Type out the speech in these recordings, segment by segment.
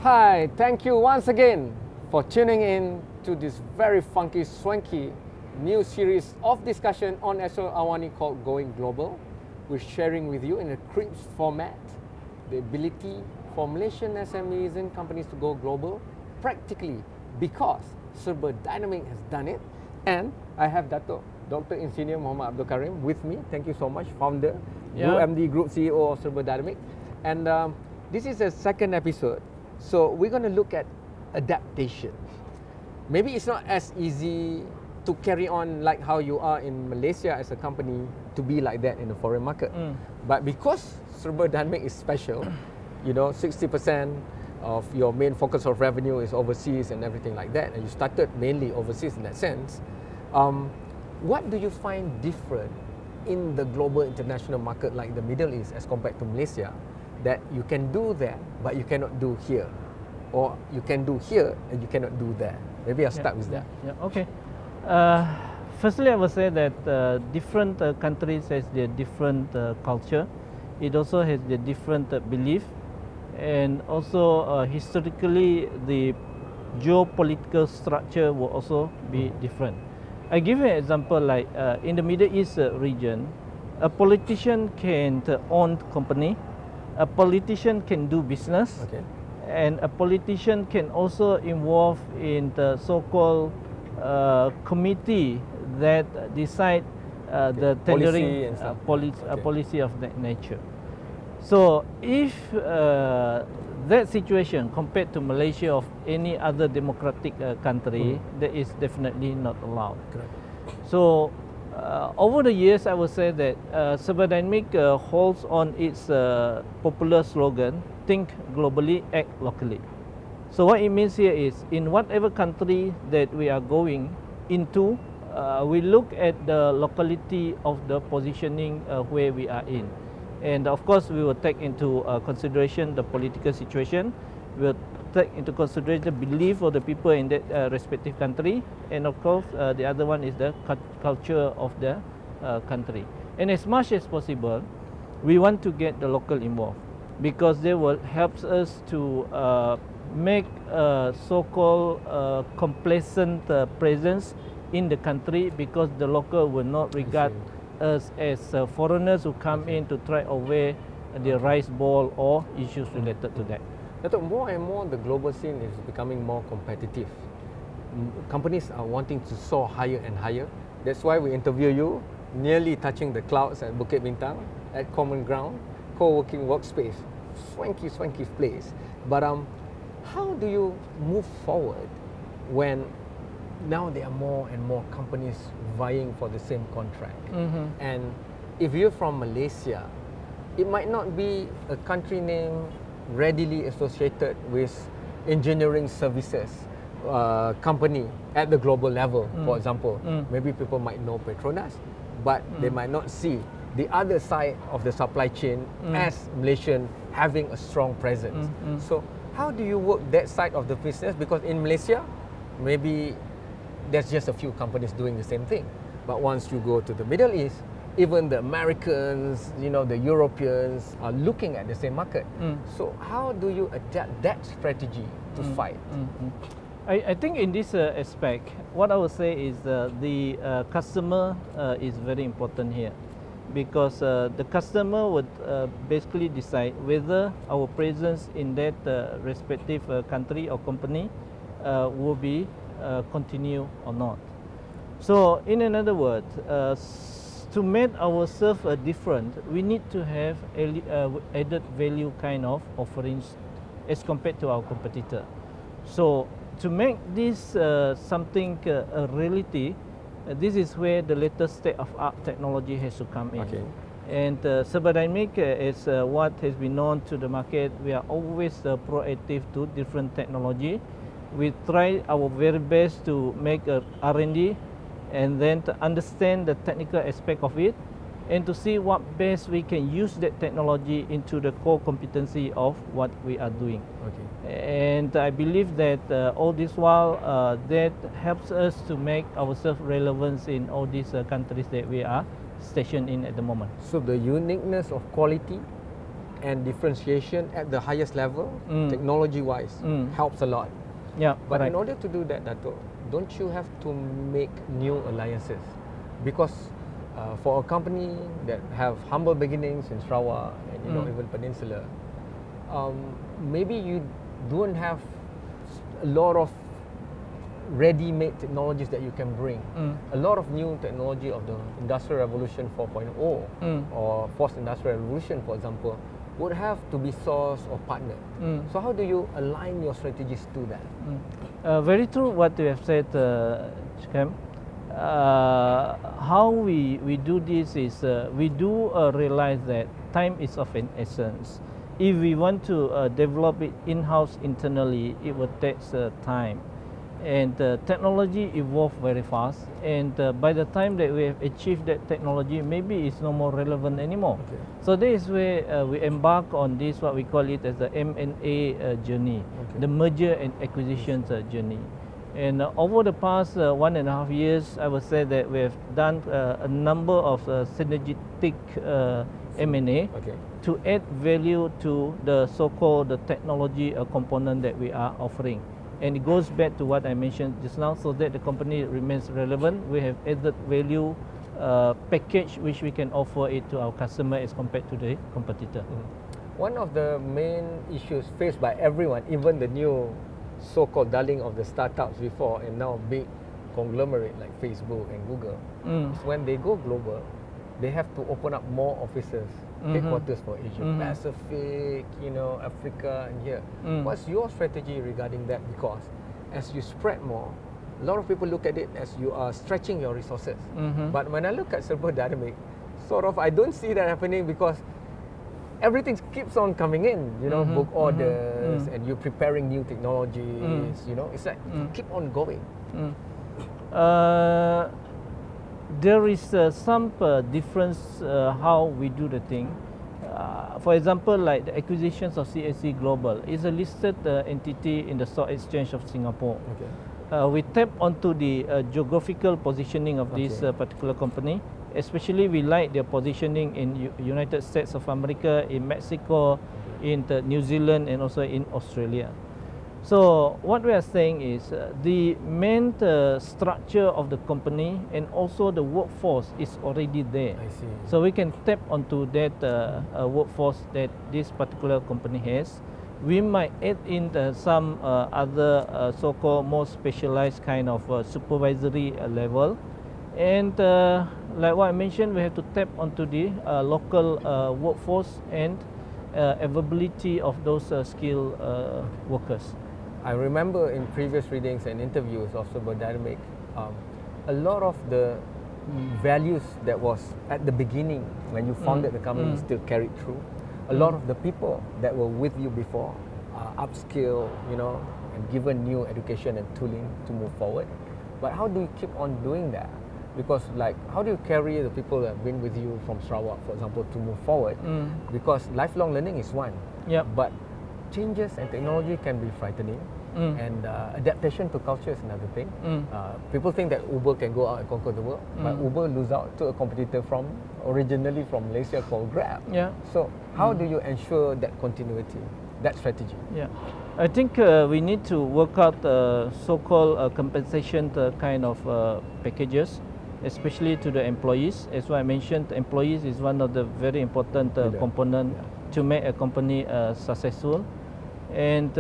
Hi, thank you once again for tuning in to this very funky, swanky new series of discussion on Astro AWANI called Going Global. We're sharing with you in a crisp format the ability for Malaysian SMEs and companies to go global practically because Serba Dinamik has done it. And I have Datuk Dr. Engineer Mohd Abdul Karim with me. Thank you so much, founder, Group MD, Group CEO of Serba Dinamik. And this is a second episode. So we're going to look at adaptation. Maybe it's not as easy to carry on like how you are in Malaysia as a company to be like that in the foreign market. But because Serba Dinamik is special, 60% of your main focus of revenue is overseas and everything like that, and you started mainly overseas in that sense, what do you find different in the global international market like the Middle East as compared to Malaysia that you can do there but you cannot do here, or you can do here and you cannot do there? Maybe I'll start with that. Okay. Firstly, I would say that different countries has their different culture. It also has their different belief, and also historically the geopolitical structure will also be different. I give you an example like in the Middle East region, a politician can own company, a politician can do business, and a politician can also involve in the so-called committee that decide the tendering policy of that nature. So if that situation compared to Malaysia of any other democratic country, that is definitely not allowed. So over the years, I would say that Serba Dinamik holds on its popular slogan, think globally, act locally. So what it means here is, in whatever country that we are going into, we look at the locality of the positioning where we are in. And of course, we will take into consideration the political situation. We will take into consideration the belief of the people in that respective country. And of course, the other one is the culture of the country. And as much as possible, we want to get the local involved, because they will help us to make a so-called complacent presence in the country, because the local will not regard us as foreigners who come in to try away the rice bowl or issues related to that. More and more the global scene is becoming more competitive. Companies are wanting to soar higher and higher. That's why we interview you, nearly touching the clouds at Bukit Bintang, at Common Ground, co-working workspace, swanky place. But how do you move forward when now there are more and more companies vying for the same contract? And if you're from Malaysia, it might not be a country name readily associated with engineering services company at the global level. For example, maybe people might know Petronas, but they might not see the other side of the supply chain as Malaysian having a strong presence. So how do you work that side of the business? Because in Malaysia, maybe there's just a few companies doing the same thing. But once you go to the Middle East, even the Americans, the Europeans are looking at the same market. So how do you adapt that strategy to fight? I think in this aspect, what I would say is the customer is very important here, because the customer would basically decide whether our presence in that respective country or company will be continue or not. So in another word, to make ourselves different, we need to have added value kind of offerings as compared to our competitor. So to make this something a reality, this is where the latest state-of-art technology has to come in. And Serba Dinamik is what has been known to the market. We are always proactive to different technology. We try our very best to make a R&D and then to understand the technical aspect of it, and to see what best we can use that technology into the core competency of what we are doing. And I believe that all this while that helps us to make ourselves relevant in all these countries that we are stationed in at the moment. So the uniqueness of quality and differentiation at the highest level, technology-wise, helps a lot. Yeah, But correct. in order to do that, Dato', don't you have to make new alliances? Because for a company that have humble beginnings in Sarawak and even Peninsula, maybe you don't have a lot of ready-made technologies that you can bring. A lot of new technology of the Industrial Revolution 4.0 or Fourth Industrial Revolution, for example, would have to be sourced or partnered. So how do you align your strategies to that? Very true what you have said, Cam. How we do this is we do realize that time is of an essence. If we want to develop it in-house internally, it will take time. And technology evolves very fast, and by the time that we have achieved that technology, maybe it's no more relevant anymore. Okay. So this is where we embark on this, what we call it as the M&A journey, the merger and acquisitions journey. And over the past 1.5 years, I would say that we have done a number of synergetic M&A to add value to the so-called technology component that we are offering. And it goes back to what I mentioned just now, so that the company remains relevant. We have added value package which we can offer it to our customer as compared to the competitor. One of the main issues faced by everyone, even the new so-called darling of the startups before and now big conglomerate like Facebook and Google, is when they go global, they have to open up more offices, headquarters for Asia Pacific, Africa and here. What's your strategy regarding that? Because as you spread more, a lot of people look at it as you are stretching your resources. But when I look at Serba Dinamik, sort of I don't see that happening because everything keeps on coming in, book orders and you're preparing new technologies, it's like keep on going. There is some difference how we do the thing. For example, like the acquisitions of CSC Global is a listed entity in the Stock Exchange of Singapore. We tap onto the geographical positioning of this particular company. Especially we like their positioning in United States of America, in Mexico, in New Zealand and also in Australia. So what we are saying is the main structure of the company and also the workforce is already there. I see. So we can tap onto that workforce that this particular company has. We might add in some other so-called more specialized kind of supervisory level. And like what I mentioned, we have to tap onto the local workforce and availability of those skilled workers. I remember in previous readings and interviews of Serba Dinamik, a lot of the values that was at the beginning when you founded the company is still carried through. A lot of the people that were with you before are upskilled, and given new education and tooling to move forward. But how do you keep on doing that? Because how do you carry the people that have been with you from Sarawak, for example, to move forward? Because lifelong learning is one. But changes and technology can be frightening, and adaptation to culture is another thing. People think that Uber can go out and conquer the world, but Uber lose out to a competitor originally from Malaysia called Grab. So how do you ensure that continuity, that strategy? I think we need to work out so-called compensation kind of packages, especially to the employees. As I mentioned, employees is one of the very important component to make a company successful. And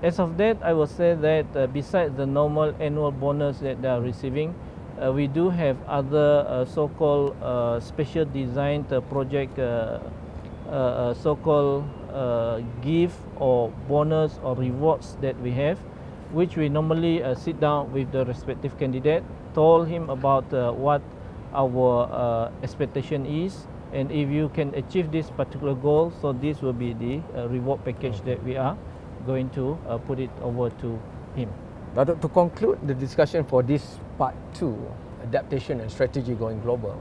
as of that, I will say that besides the normal annual bonus that they are receiving, we do have other so-called special designed project, so-called gift or bonus or rewards that we have, which we normally sit down with the respective candidate, told him about what our expectation is, and if you can achieve this particular goal, so this will be the reward package that we are going to put it over to him. Datuk, to conclude the discussion for this part 2, adaptation and strategy going global,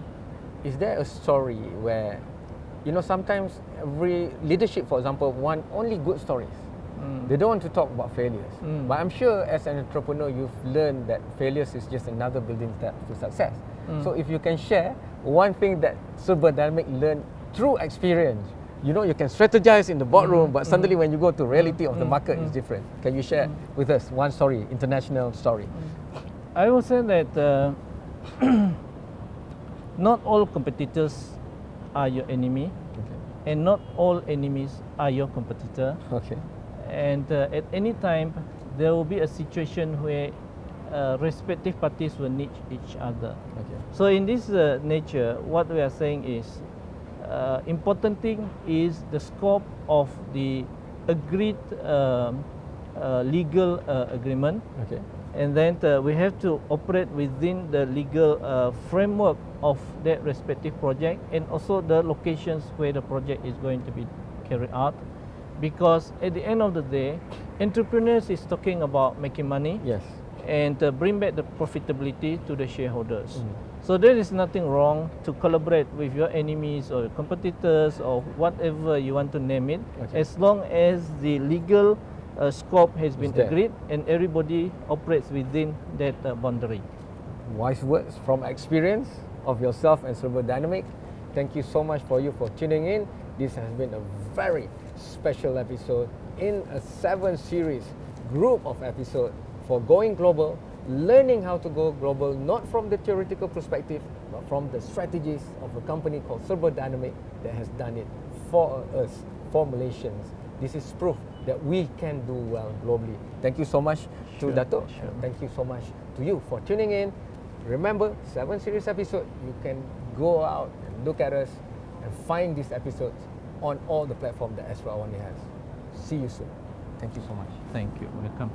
is there a story where, sometimes every leadership, for example, want only good stories. They don't want to talk about failures. But I'm sure as an entrepreneur, you've learned that failures is just another building step to success. So if you can share one thing that Serba Dinamik learned through experience you know, you can strategize in the boardroom, but suddenly when you go to reality of the market, it's different. Can you share with us one story, international story? I would say that not all competitors are your enemy, and not all enemies are your competitor. Okay. And at any time, there will be a situation where respective parties will need each other. Okay. So in this nature, what we are saying is, important thing is the scope of the agreed legal agreement. Okay. And then we have to operate within the legal framework of that respective project, and also the locations where the project is going to be carried out. Because at the end of the day, entrepreneurs is talking about making money. Yes. And bring back the profitability to the shareholders. So there is nothing wrong to collaborate with your enemies or competitors or whatever you want to name it, as long as the legal scope has been agreed and everybody operates within that boundary. Wise words from experience of yourself and Serba Dinamik. Thank you so much for tuning in. This has been a very special episode in a 7-series group of episodes for going global, learning how to go global, not from the theoretical perspective, but from the strategies of a company called Serba Dinamik that has done it for us, for Malaysians. This is proof that we can do well globally. Thank you so much to Datuk. Thank you so much to you for tuning in. Remember, 7-series episode, you can go out and look at us and find these episodes on all the platforms that Astro AWANI has. See you soon. Thank you so much. Thank you. Welcome.